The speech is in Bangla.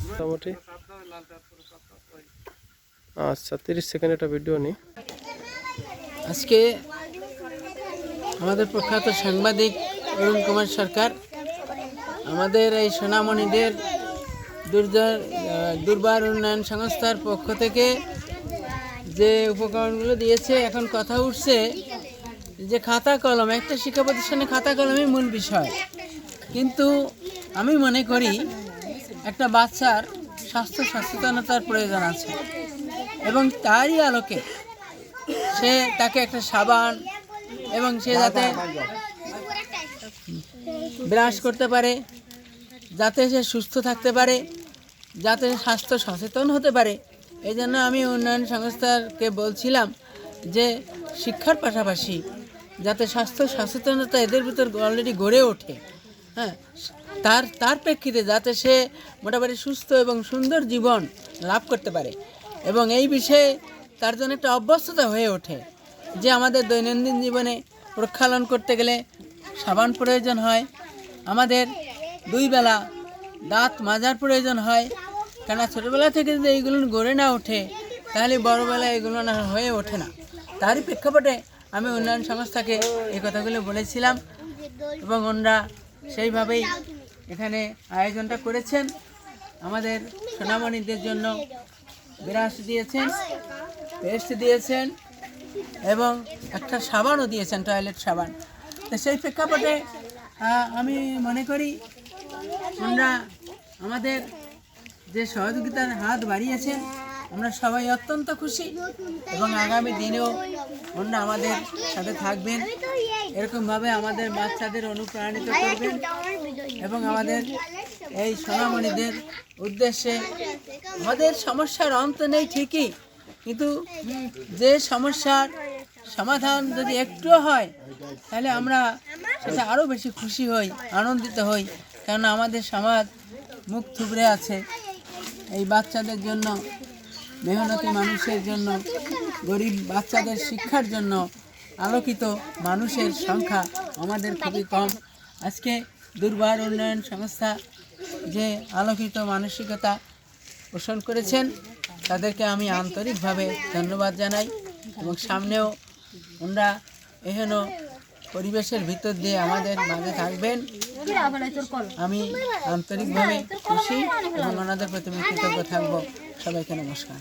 মোটামুটি আচ্ছা 30 সেকেন্ড একটা ভিডিও নিই। আজকে আমাদের প্রখ্যাত সাংবাদিক অরুণ কুমার সরকার আমাদের এই সোনামণিদের দুর্বার উন্নয়ন সংস্থার পক্ষ থেকে যে উপকরণগুলো দিয়েছে, এখন কথা উঠছে যে খাতা কলম, একটা শিক্ষা প্রতিষ্ঠানে খাতা কলমই মূল বিষয়, কিন্তু আমি মনে করি একটা বাচ্চার স্বাস্থ্য সচেতনতার প্রয়োজন আছে এবং তারই আলোকে তাকে একটা সাবান এবং সে যাতে ব্রাশ করতে পারে, যাতে সে সুস্থ থাকতে পারে, যাতে স্বাস্থ্য সচেতন হতে পারে, এই জন্য আমি উন্নয়ন সংস্থাকে বলছিলাম যে শিক্ষার পাশাপাশি যাতে স্বাস্থ্য সচেতনতা এদের ভিতর অলরেডি গড়ে ওঠে, হ্যাঁ, তার প্রেক্ষিতে যাতে সে মোটামুটি সুস্থ এবং সুন্দর জীবন লাভ করতে পারে এবং এই বিষয়ে তার জন্য একটা অভ্যস্ততা হয়ে ওঠে যে আমাদের দৈনন্দিন জীবনে প্রক্ষালন করতে গেলে সাবান প্রয়োজন হয়, আমাদের 2 বেলা দাঁত মাজার প্রয়োজন হয়, কেন ছোটোবেলা থেকে যদি এইগুলো গড়ে না ওঠে তাহলে বড়োবেলায় এগুলো না হয়ে ওঠে না। তারই প্রেক্ষাপটে আমি উন্নয়ন সংস্থাকে এই কথাগুলো বলেছিলাম এবং ওনারা সেইভাবেই এখানে আয়োজনটা করেছেন। আমাদের সোনামণিদের জন্য ব্রাশ দিয়েছেন, পেস্ট দিয়েছেন এবং একটা সাবানও দিয়েছেন, টয়লেট সাবান। তো সেই প্রেক্ষাপটে আমি মনে করি ওনারা আমাদের যে সহযোগিতার হাত বাড়িয়েছেন আমরা সবাই অত্যন্ত খুশি এবং আগামী দিনেও ওনারা আমাদের সাথে থাকবেন, এরকমভাবে আমাদের বাচ্চাদের অনুপ্রাণিত করবেন এবং আমাদের এই সোনামণিদের উদ্দেশ্যে আমাদের সমস্যার অন্ত নেই ঠিকই, কিন্তু যে সমস্যার সমাধান যদি একটুও হয় তাহলে আমরা সেটা আরও বেশি খুশি হই, আনন্দিত হই, কারণ আমাদের সমাজ মুখ থুবড়ে আছে। এই বাচ্চাদের জন্য, মেহনতি মানুষের জন্য, গরিব বাচ্চাদের শিক্ষার জন্য আলোকিত মানুষের সংখ্যা আমাদের খুবই কম। আজকে দুর্বার উন্নয়ন সংস্থা যে আলোকিত মানসিকতা পোষণ করেছেন তাদেরকে আমি আন্তরিকভাবে ধন্যবাদ জানাই এবং সামনেও ওনারা এহেন পরিবেশের ভিতর দিয়ে আমাদের মাঝে থাকবেন, আমি আন্তরিকভাবে খুশি এবং ওনাদের প্রতি কৃতজ্ঞ থাকবো। সবাইকে নমস্কার।